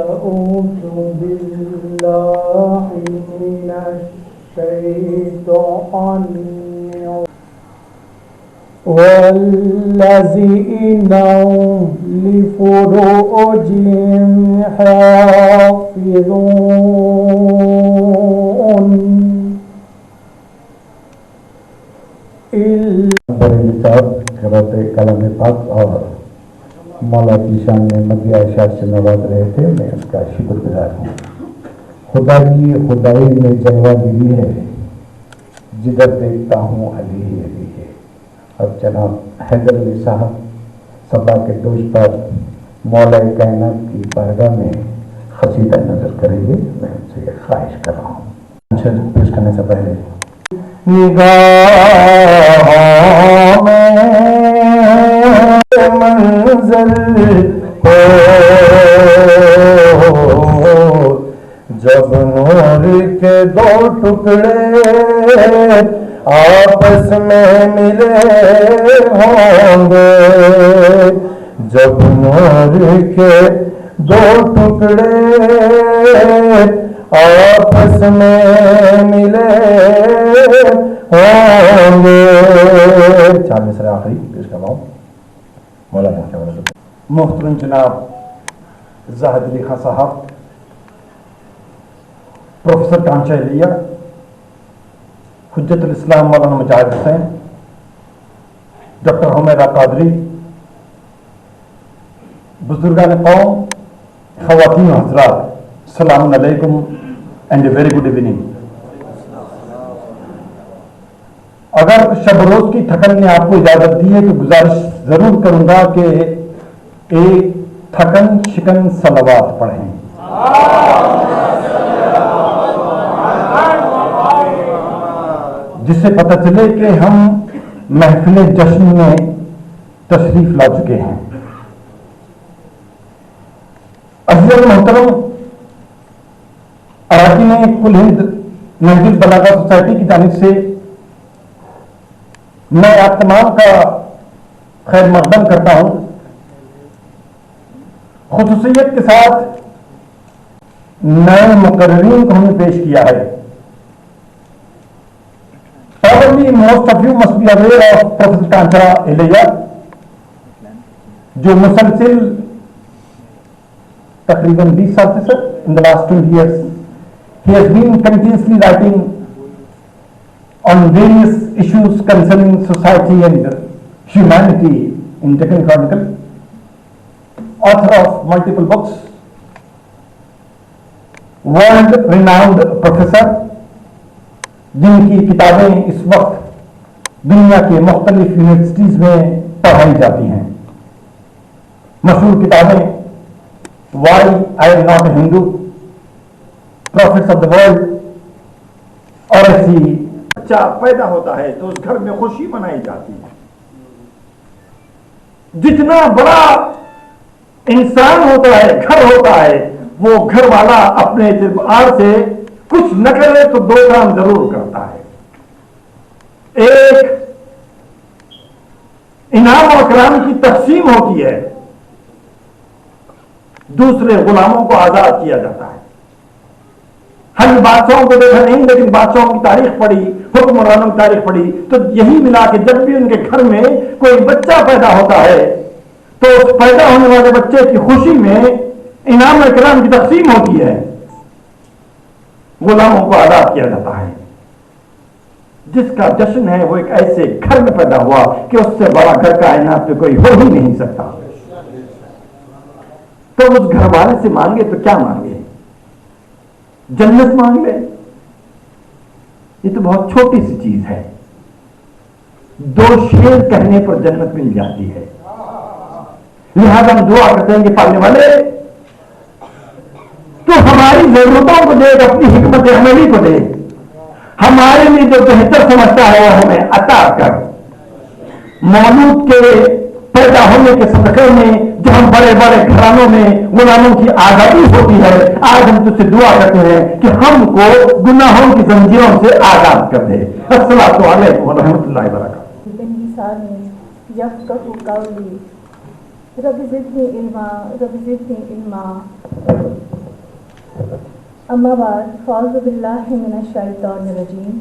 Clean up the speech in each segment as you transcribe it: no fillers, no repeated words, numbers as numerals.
أعوذ بالله من الشيطان والذين لفروجهم حافظون قرأت کلام پاک اور مولا کی شان میں مدیہ اشار سے نواز رہے تھے، میں اس کا شکر گزار ہوں۔ خدا کی خدائی میں جلوہ گری ہے، جدھر دیکھتا ہوں علی ہی علی ہے۔ اب جناب حیدر علی صاحب صبا کے دوش پر مولا کائنات کی بارگاہ میں قصیدہ نظر کریں گے، میں ان سے خواہش کر رہا ہوں۔ پیش کرنے سے پہلے نگاہوں میں منزل ہو، جب نور کے دو ٹکڑے آپس میں ملے ہوں گے، جب نور کے دو ٹکڑے آپس میں ملے ہوں گے۔ 4 مصرع آخری پیش کر رہا ہوں۔ مولانا محترم جناب زاہد علی خان صاحب، پروفیسر کانچا علیہ، حجت الاسلام مولانا مجاہد حسین، ڈاکٹر حمیدہ قادری، بزرگان قوم، خواتین و حضرات، السلام علیکم and a very good evening. اگر شب روز کی تھکن نے آپ کو اجازت دی ہے تو گزارش ضرور کروں گا کہ ایک تھکن شکن صلوات پڑھیں۔ جس سے پتہ چلے کہ ہم محفل جشن میں تشریف لا چکے ہیں۔ عزیز محترم، اراکین کل ہند نہج البلاغہ سوسائٹی کی جانب سے میں آپ تمام کا خیر مقدم کرتا ہوں۔ خصوصیت کے ساتھ نئے مقررین کو ہم نے پیش کیا ہے۔ Probably most of you must be aware of Professor Kancha Elia, جو مسلسل تقریباً 20 سال سے سر in the last 20 years he has been continuously writing on various issues concerning society and humanity in Deccan Chronicle, author of multiple books, world renowned professor جن کی کتابیں اس وقت دنیا کے مختلف یونیورسٹیز میں پڑھائی جاتی ہیں۔ مشہور کتابیں why I am not a Hindu, prophets of the world, اور ایسی بچہ پیدا ہوتا ہے تو اس گھر میں خوشی منائی جاتی ہے۔ جتنا بڑا انسان ہوتا ہے، گھر ہوتا ہے، وہ گھر والا اپنے اعتبار سے کچھ نہ کرے تو 2 کام ضرور کرتا ہے۔ ایک، انعام و اکرام کی تقسیم ہوتی ہے، دوسرے غلاموں کو آزاد کیا جاتا ہے۔ ہم بادشاہوں کو دیکھا نہیں، لیکن بادشاہوں کی تاریخ پڑھی، حکمرانوں کی تاریخ پڑھی تو یہی ملا کہ جب بھی ان کے گھر میں کوئی بچہ پیدا ہوتا ہے تو اس پیدا ہونے والے بچے کی خوشی میں انعام و اکرام کی تقسیم ہوتی ہے، غلاموں کو آزاد کیا جاتا ہے۔ جس کا جشن ہے وہ ایک ایسے گھر میں پیدا ہوا کہ اس سے بڑا گھر کائنات میں کوئی ہو ہی نہیں سکتا۔ تو اس گھر والے سے مانگے تو کیا مانگے؟ جنت مانگ لے؟ یہ تو بہت چھوٹی سی چیز ہے۔ 2 شعر کہنے پر جنت مل جاتی ہے۔ لہذا ہم دعا کرتے ہیں کہ پالنے والے تو ہماری ضرورتوں کو دے، اپنی حکمت عملی کو دے، ہمارے لیے جو بہتر سمجھتا ہے وہ ہمیں عطا کر۔ مولود کے پیدا ہونے کے صدقے میں جو ہم بڑے بڑے گھرانوں میں غلاموں کی آزادی ہوتی ہے، آج ہم تجھ سے دعا کرتے ہیں کہ ہم کو گناہوں کی زنجیروں سے آزاد کر دے۔ السلام علیکم ورحمۃ اللہ وبرکاتہ۔ رب زدنی علما رب زدنی علما اما بعد فاعوذ باللہ من الشیطان الرجیم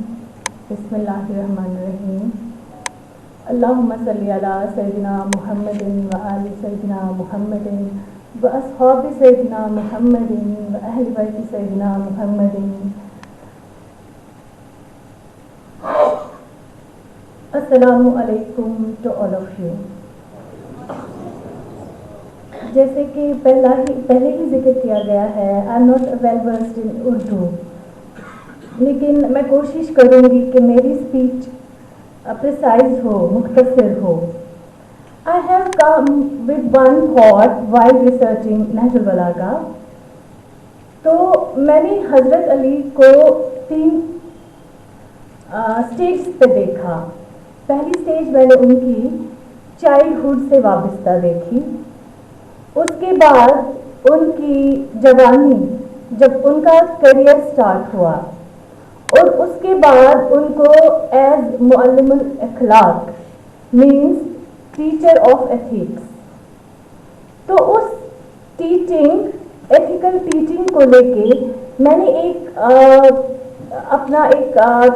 بسم اللہ الرحمن الرحیم اللہم صلی علی سیدنا محمد وآل سیدنا محمد واصحاب سیدنا محمد واہل بیت سیدنا محمد. السلام علیکم ٹو آل آف یو. جیسے کہ پہلے ہی ذکر کیا گیا ہے، I am not well versed in Urdu, لیکن میں کوشش کروں گی کہ میری اسپیچ پریسائز ہو، مختصر ہو. I have come with one thought while researching نہج البلاغہ. تو میں نے حضرت علی کو 3 اسٹیج پہ دیکھا. پہلی اسٹیج میں نے ان کی چائلڈہڈ سے وابستہ دیکھی، اس کے بعد ان کی جوانی جب ان کا کیریئر سٹارٹ ہوا، اور اس کے بعد ان کو ایز معلم الاخلاق مینس ٹیچر آف ایتھکس. تو اس ٹیچنگ، ایتھیکل ٹیچنگ کو لے کے میں نے اپنا ایک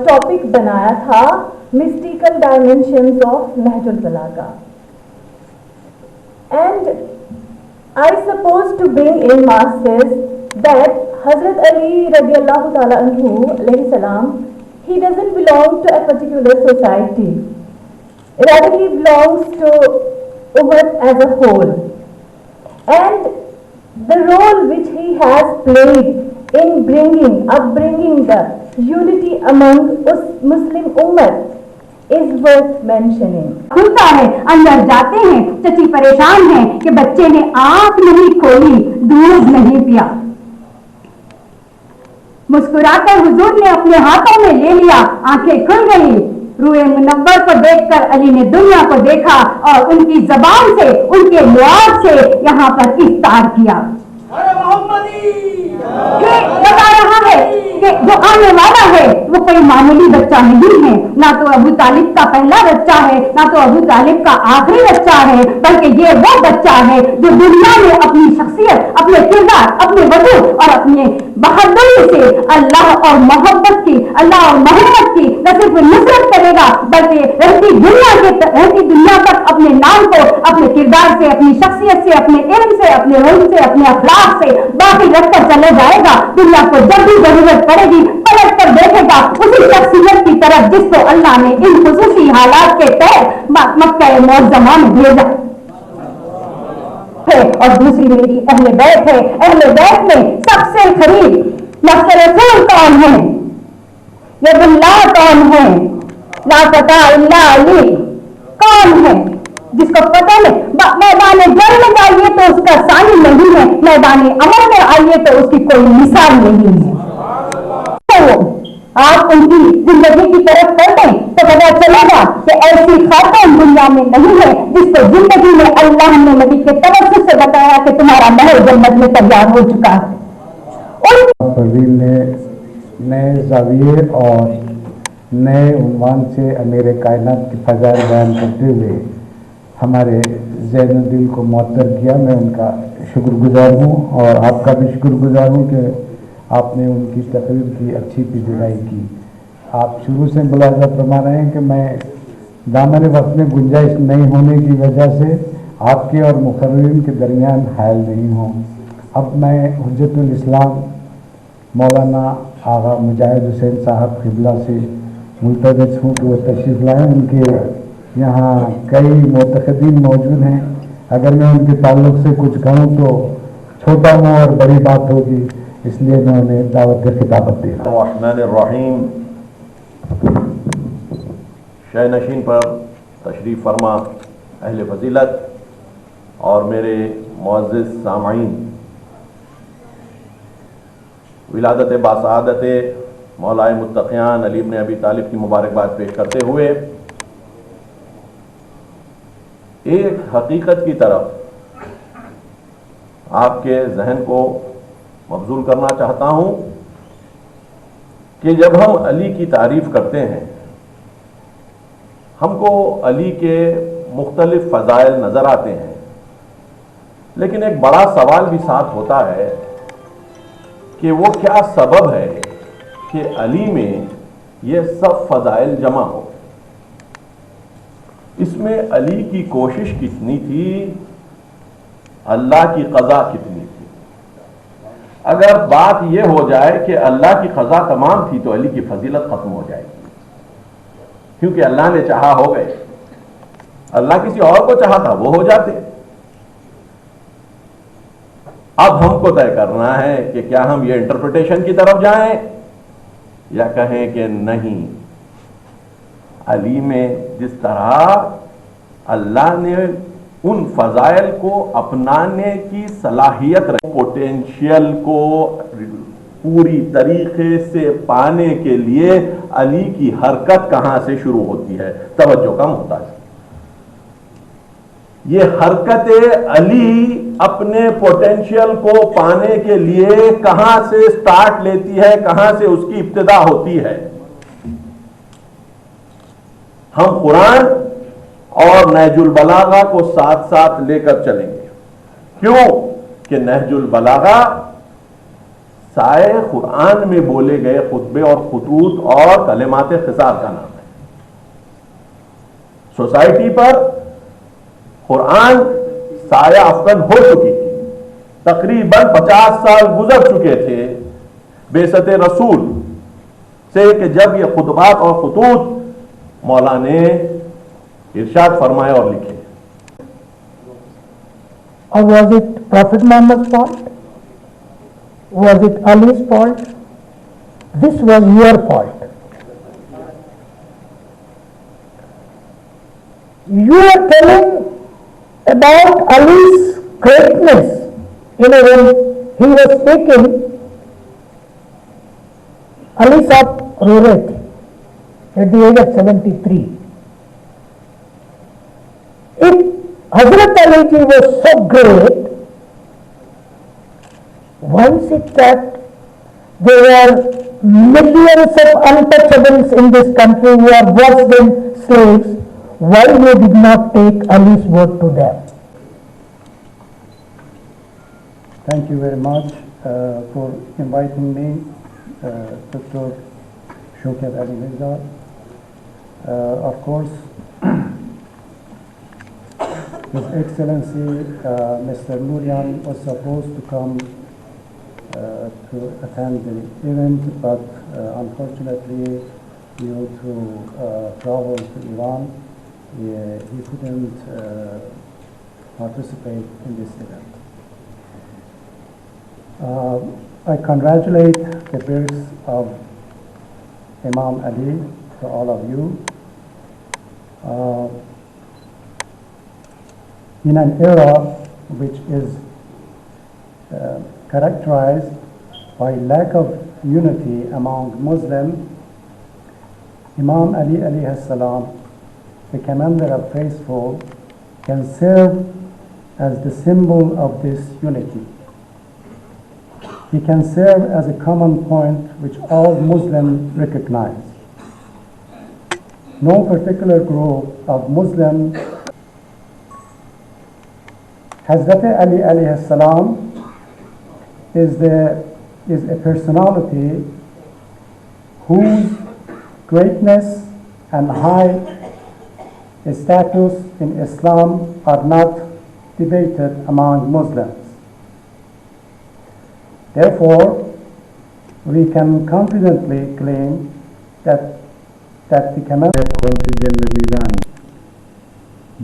ٹاپک بنایا تھا، mystical dimensions of Nahj al-Balagha. And I suppose to bring in masses that Hazrat Ali radiallahu ta'ala anhu alayhi salam, he doesn't belong to a particular society. Rather he belongs to Ummah as a whole. And the role which he has played in upbringing the unity among Muslim Ummah is worth mentioning. کھلتا ہے، اندر جاتے ہیں، چچی پریشان ہے کہ بچے نے آنکھ نہیں کھولی، دودھ نہیں پیا. مسکرا کر حضور نے اپنے ہاتھوں میں لے لیا، آنکھیں کھل گئی. روئے منور کو دیکھ کر علی نے دنیا کو دیکھا اور ان کی زبان سے، ان کے لعاب سے یہاں پر افطار کیا. بتا رہا ہے کہ جو آنے والا ہے وہ کوئی معمولی بچہ نہیں ہے، نہ تو ابو طالب کا پہلا بچہ ہے، نہ تو ابو طالب کا آخری بچہ ہے، بلکہ یہ وہ بچہ ہے جو دنیا میں اپنی شخصیت، اپنے کردار، اپنے وجود اور اپنے بہادری سے اللہ اور محبت کی، اللہ اور محمد کی نہ صرف نصرت کرے گا بلکہ رہتی دنیا تک اپنے نام کو، اپنے کردار سے، اپنی شخصیت سے، اپنے علم سے، اپنے علم سے، اپنے اخلاق سے باقی رکھ کر چلے جائے گا. دنیا کو جب بھی ضرورت پڑے گی پلٹ کر دیکھے گا اسی شخصیت کی طرف جس کو اللہ نے ان خصوصی حالات کے تحت مکہ معظمہ میں بھیجا. اور دوسری میری اہل بیت ہے. اہل بیت میں سب سے قریب نفس رسول کون ہے؟ ید اللہ کون ہے؟ لا فتح الا علی کون ہے؟ جس کو پتہ نہیں. میدان جنگ میں جائیے تو اس کا ثانی نہیں ہے، میدان عمل میں آئیے تو اس کی کوئی مثال نہیں ہے. تو آپ ان کی زندگی کی طرف پڑھیں تو پتہ چلے گا کہ ایسی خاتون دنیا میں نہیں ہے جس کو زندگی میں اللہ نے نبی کے توسط سے بتایا کہ تمہارا محل جنت میں تیار ہو چکا ہے. فضیل نے نئے زاویے اور نئے عنوان سے امیر کائنات کی فضائل بیان کرتے ہوئے ہمارے ذہن و دل کو معطر کیا. میں ان کا شکر گزار ہوں اور آپ کا بھی شکر گزار ہوں کہ آپ نے ان کی تقریر کی اچھی پیشگوئی کی. آپ شروع سے ملاحظہ فرما رہے ہیں کہ میں دامن وقت میں گنجائش نہیں ہونے کی وجہ سے آپ کے اور مقررین کے درمیان حائل نہیں ہوں. اب میں حجت الاسلام مولانا آغا مجاہد حسین صاحب قبلہ سے ملتمس ہوں کہ وہ تشریف لائیں. ان کے یہاں کئی معتقدین موجود ہیں. اگر میں ان کے تعلق سے کچھ کہوں تو چھوٹا ہوں اور بڑی بات ہوگی، اس لیے میں انہیں دعوت خطابت دے رہا ہوں. الرحمن الرحیم. شہ نشین پر تشریف فرما اہل فضیلت اور میرے معزز سامعین، ولادت باسعادت مولائے متقیان علی بن ابی طالب کی مبارکباد پیش کرتے ہوئے ایک حقیقت کی طرف آپ کے ذہن کو مبذول کرنا چاہتا ہوں کہ جب ہم علی کی تعریف کرتے ہیں ہم کو علی کے مختلف فضائل نظر آتے ہیں، لیکن ایک بڑا سوال بھی ساتھ ہوتا ہے کہ وہ کیا سبب ہے کہ علی میں یہ سب فضائل جمع ہو. اس میں علی کی کوشش کتنی تھی، اللہ کی قضا کتنی تھی. اگر بات یہ ہو جائے کہ اللہ کی قضا تمام تھی تو علی کی فضیلت ختم ہو جائے گی، کیونکہ اللہ نے چاہا ہو گئے. اللہ کسی اور کو چاہا تھا وہ ہو جاتے. اب ہم کو طے کرنا ہے کہ کیا ہم یہ انٹرپریٹیشن کی طرف جائیں یا کہیں کہ نہیں، علی میں جس طرح اللہ نے ان فضائل کو اپنانے کی صلاحیت رکھی، پوٹینشیل کو پوری طریقے سے پانے کے لیے علی کی حرکت کہاں سے شروع ہوتی ہے، توجہ کم ہوتا ہے. یہ حرکت علی اپنے پوٹینشیل کو پانے کے لیے کہاں سے سٹارٹ لیتی ہے، کہاں سے اس کی ابتدا ہوتی ہے. ہم قرآن اور نہج البلاغہ کو ساتھ ساتھ لے کر چلیں گے. کیوں کہ نہج البلاغہ سائے قرآن میں بولے گئے خطبے اور خطوط اور کلمات خسار کا نام ہے. سوسائٹی پر قرآن سایہ افکن ہو چکی تھی. تقریباً 50 سال گزر چکے تھے بعثت رسول سے کہ جب یہ خطبات اور خطوط مولا نے ارشاد فرمائے اور لکھے. Or was it Prophet Muhammad's fault? Was it Ali's fault? This was your fault. You are telling about Ali's greatness. When he was speaking, Ali Sahab ro rahe the at the age of 73. If Hazrat Ali ji was so great, why is it that there are millions of untouchables in this country who are worse than slaves? Why you did not take Ali's word to them? Thank you very much for inviting me, Dr. Shaukat Ali Mirza. Of course, His Excellency Mr. Nourian was supposed to come to attend the event, but unfortunately, due to travel to Iran, he couldn't participate in this event. I congratulate the birth of Imam Ali to all of you. In an era which is characterized by lack of unity among Muslims, Imam Ali alayhi salam, the commander of faithful, can serve as the symbol of this unity. He can serve as a common point which all Muslims recognize. No particular group of Muslims. Hazrat Ali alayhi salam is a personality whose greatness and high status in Islam are not debated among Muslims. Therefore, we can confidently claim that the commander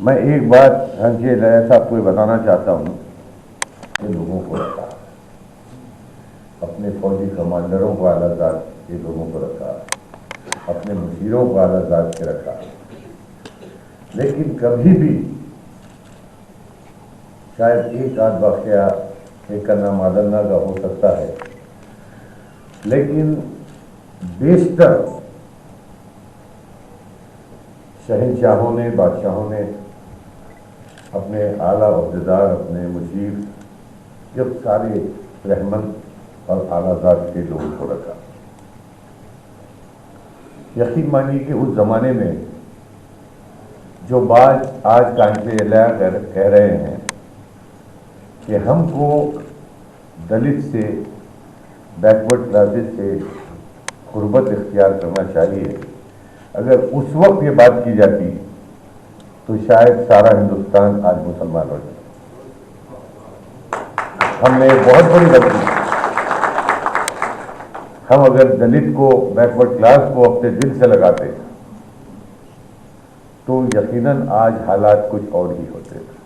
میں ایک بات حنفی لائے صاحب کو بتانا چاہتا ہوں کہ لوگوں کو رکھا، اپنے فوجی کمانڈروں کو اعلیٰ ذات کے لوگوں کو رکھا، اپنے مشیروں کو اعلیٰ ذات کے رکھا، لیکن کبھی بھی شاید ایک آدھ واقعہ ایک کا نام آدلنا کا ہو سکتا ہے، لیکن بیشتر شہنشاہوں نے، بادشاہوں نے اپنے اعلیٰ عہدیدار، اپنے مشیر، جب سارے رحمت اور اعلیٰ ذات کے لوگوں کو رکھا۔ یقین مانیے کہ اس زمانے میں جو بات آج کانگریس کہہ رہے ہیں کہ ہم کو دلت سے، بیکورڈ کلاسز سے قربت اختیار کرنا چاہیے، اگر اس وقت یہ بات کی جاتی تو شاید سارا ہندوستان آج مسلمان ہو جائے۔ ہم نے ایک بہت بڑی غلطی کی۔ ہم اگر دلت کو، بیکورڈ کلاس کو اپنے دل سے لگاتے تو یقیناً آج حالات کچھ اور ہی ہوتے تھے،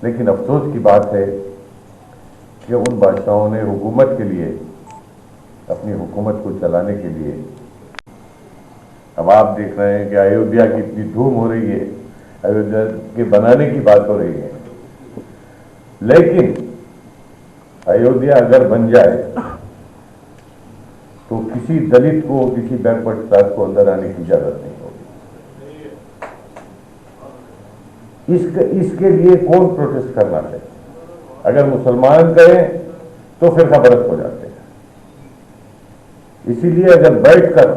لیکن افسوس کی بات ہے کہ ان بادشاہوں نے حکومت کے لیے، اپنی حکومت کو چلانے کے لیے، اب آپ دیکھ رہے ہیں کہ ایودھیا کی اتنی دھوم ہو رہی ہے، ایودھیا کے بنانے کی بات ہو رہی ہے، لیکن ایودھیا اگر بن جائے تو کسی دلت کو، کسی بیکورڈ کلاس کو اندر آنے کی اجازت نہیں ہوگی۔ اس کے لیے کون پروٹیسٹ کرنا ہے؟ اگر مسلمان کریں تو پھر خبرت ہو جاتے ہیں۔ اسی لیے اگر بیٹھ کر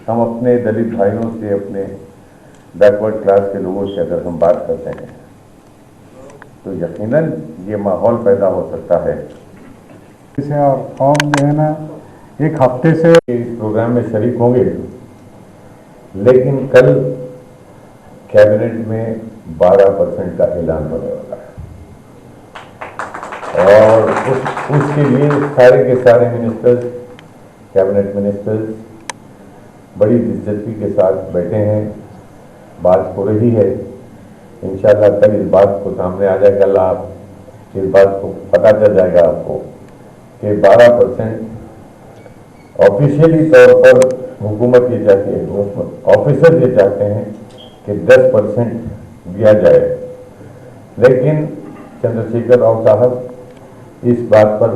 ہم اپنے دلت بھائیوں سے، اپنے بیکورڈ کلاس کے لوگوں سے اگر ہم بات کرتے ہیں تو یقیناً یہ ماحول پیدا ہو سکتا ہے۔ اور قوم جو ہے نا ایک ہفتے سے اس پروگرام میں شریک ہوں گے، لیکن کل کیبنٹ میں 12% کا اعلان ہونے والا ہے، اور اس کے لیے سارے کے سارے منسٹرز، کیبنٹ منسٹرز بڑی دلچسپی کے ساتھ بیٹھے ہیں، بات ہو رہی ہے۔ انشاءاللہ کل اس بات کو سامنے آ جائے گا، کل آپ اس بات کو پتہ چل جائے گا آپ کو کہ 12% آفیشیلی طور پر حکومت یہ چاہتی ہے، آفیسر یہ چاہتے ہیں کہ 10% دیا جائے، لیکن چندر شیکھر راؤ صاحب اس بات پر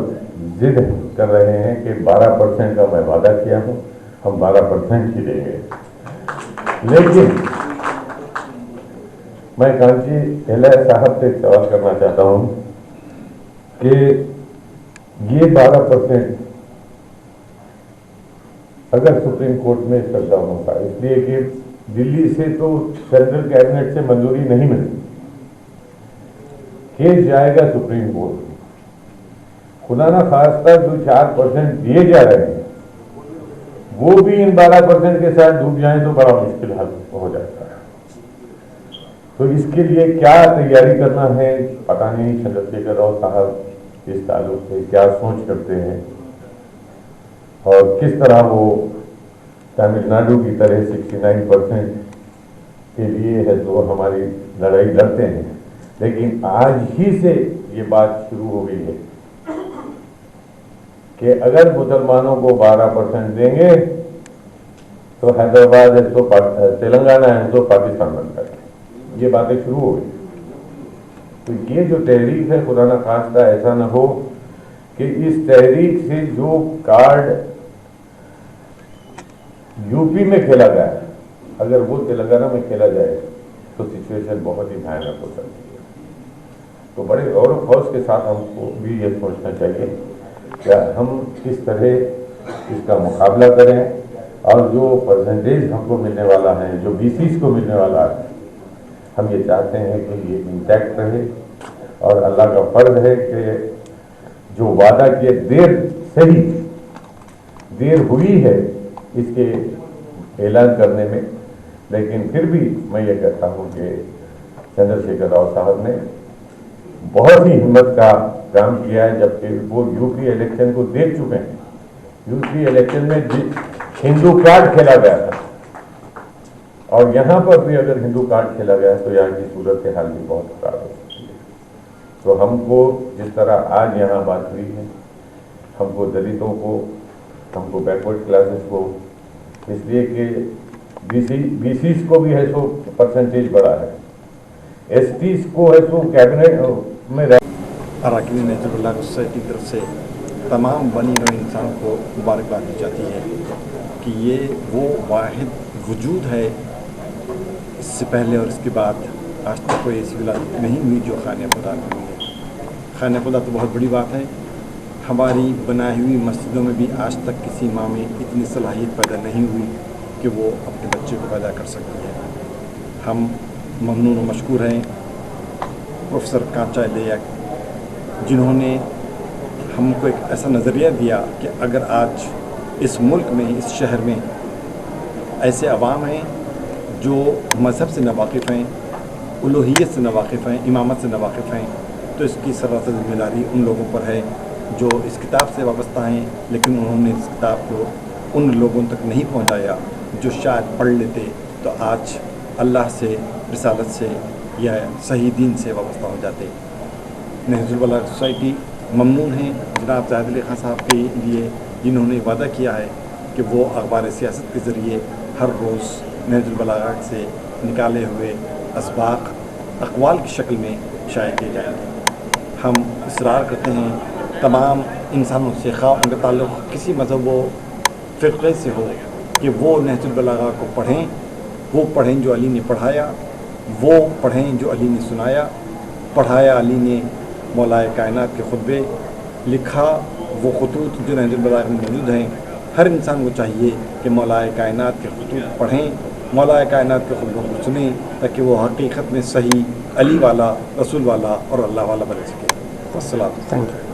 ضد کر رہے ہیں کہ 12% کا میں وعدہ کیا ہوں، ہم 12% ہی دیں گے۔ لیکن میں کانچی الہ صاحب سے ایک سوال کرنا چاہتا ہوں کہ یہ 12% اگر سپریم کورٹ میں استدعا ہوگا، اس لیے کہ دلی سے تو سینٹرل کیبنٹ سے منظوری نہیں ملتی، کیس جائے گا سپریم کورٹ، خدا نہ خواستہ جو 4% دیے جا رہے ہیں وہ بھی ان 12% کے ساتھ ڈوب جائیں تو بڑا مشکل حل ہو جاتا ہے۔ تو اس کے لیے کیا تیاری کرنا ہے پتہ نہیں، چندر شیکھر راؤ صاحب اس تعلق سے کیا سوچ کرتے ہیں، اور کس طرح وہ تمل ناڈو کی طرح 69% کے لیے ہے جو ہماری لڑائی لڑتے ہیں، لیکن آج ہی سے یہ بات شروع ہو گئی ہے کہ اگر مسلمانوں کو 12% دیں گے تو حیدرآباد ہے تو تلنگانہ ہے تو پاکستان بنتا ہے، یہ باتیں شروع ہو گئی۔ تو یہ جو تحریک ہے، خدا نہ خواستہ ایسا نہ ہو کہ اس تحریک سے جو کارڈ یو پی میں کھیلا گیا ہے اگر وہ تلنگانہ میں کھیلا جائے تو سچویشن بہت ہی بھیانک ہو سکتی ہے۔ تو بڑے غور و خوض کے ساتھ ہم کو بھی یہ سوچنا چاہیے کہ ہم کس طرح اس کا مقابلہ کریں، اور جو پرسنٹیج ہم کو ملنے والا ہے، جو BCs کو ملنے والا ہے، ہم یہ چاہتے ہیں کہ یہ انٹیکٹ رہے، اور اللہ کا فرض ہے کہ جو وعدہ کیے دیر ہوئی ہے اس کے اعلان کرنے میں، لیکن پھر بھی میں یہ کہتا ہوں کہ چندر شیکھر راؤ صاحب نے بہت ہی ہمت کا کام کیا ہے، جبکہ وہ UP الیکشن کو دیکھ چکے ہیں۔ UP الیکشن میں ہندو کارڈ کھیلا گیا تھا، اور یہاں پر بھی اگر ہندو کارڈ کھیلا گیا تو یہاں کی صورت حال بھی بہت خراب ہو سکتی ہے. تو ہم کو جس طرح آج یہاں بات ہوئی ہے، ہم کو دلتوں کو، ہم کو بیکورڈ کلاسز کو، اس لیے کہ بی سیز کو بھی ہے سو پرسنٹیج بڑا ہے، ایس ٹیز کو ہے سو کیبنٹ میں اراکین نہضت اللہ سوسائٹی کی طرف سے تمام بنی نوع انسان کو مبارکباد دی جاتی ہے کہ یہ وہ واحد وجود ہے، اس سے پہلے اور اس کے بعد آج تک کوئی ایسی ولادت نہیں ہوئی جو خانہ خدا میں ہوئی ہے. خانہ خدا تو بہت بڑی بات ہے. ہماری بنائی ہوئی مسجدوں میں بھی آج تک کسی ماں میں اتنی صلاحیت پیدا نہیں ہوئی کہ وہ اپنے بچے کو پیدا کر سکتی ہے. ہم ممنون و مشکور ہیں پروفیسر کانچا لیک، جنہوں نے ہم کو ایک ایسا نظریہ دیا کہ اگر آج اس ملک میں، اس شہر میں ایسے عوام ہیں جو مذہب سے ناواقف ہیں، الوہیت سے ناواقف ہیں، امامت سے ناواقف ہیں، تو اس کی سراسر ذمہ داری ان لوگوں پر ہے جو اس کتاب سے وابستہ ہیں، لیکن انہوں نے اس کتاب کو ان لوگوں تک نہیں پہنچایا جو شاید پڑھ لیتے تو آج اللہ سے، رسالت سے یا صحیح دین سے وابستہ ہو جاتے. نہضت البلاغہ سوسائٹی ممنون ہیں جناب زاہد علی خان صاحب کے لیے، جنہوں نے وعدہ کیا ہے کہ وہ اخبار سیاست کے ذریعے ہر روز نہضت البلاغہ سے نکالے ہوئے اسباق اقوال کی شکل میں شائع کیے جائیں گے. ہم اصرار کرتے ہیں تمام انسانوں سے، خواہ ان کا تعلق کسی مذہب و فرقے سے ہو، کہ وہ نہضت البلاغہ کو پڑھیں. وہ پڑھیں جو علی نے پڑھایا، وہ پڑھیں جو علی نے سنایا. پڑھایا علی نے مولائے کائنات کے خطبے، لکھا وہ خطوط جو نہضت البلاغہ میں موجود ہیں. ہر انسان کو چاہیے کہ مولائے کائنات کے خطوط پڑھیں، مولائے کائنات کے خطبوں کو سنیں، تاکہ وہ حقیقت میں صحیح علی والا، رسول والا اور اللہ والا بن سکے. السلام. Thank you.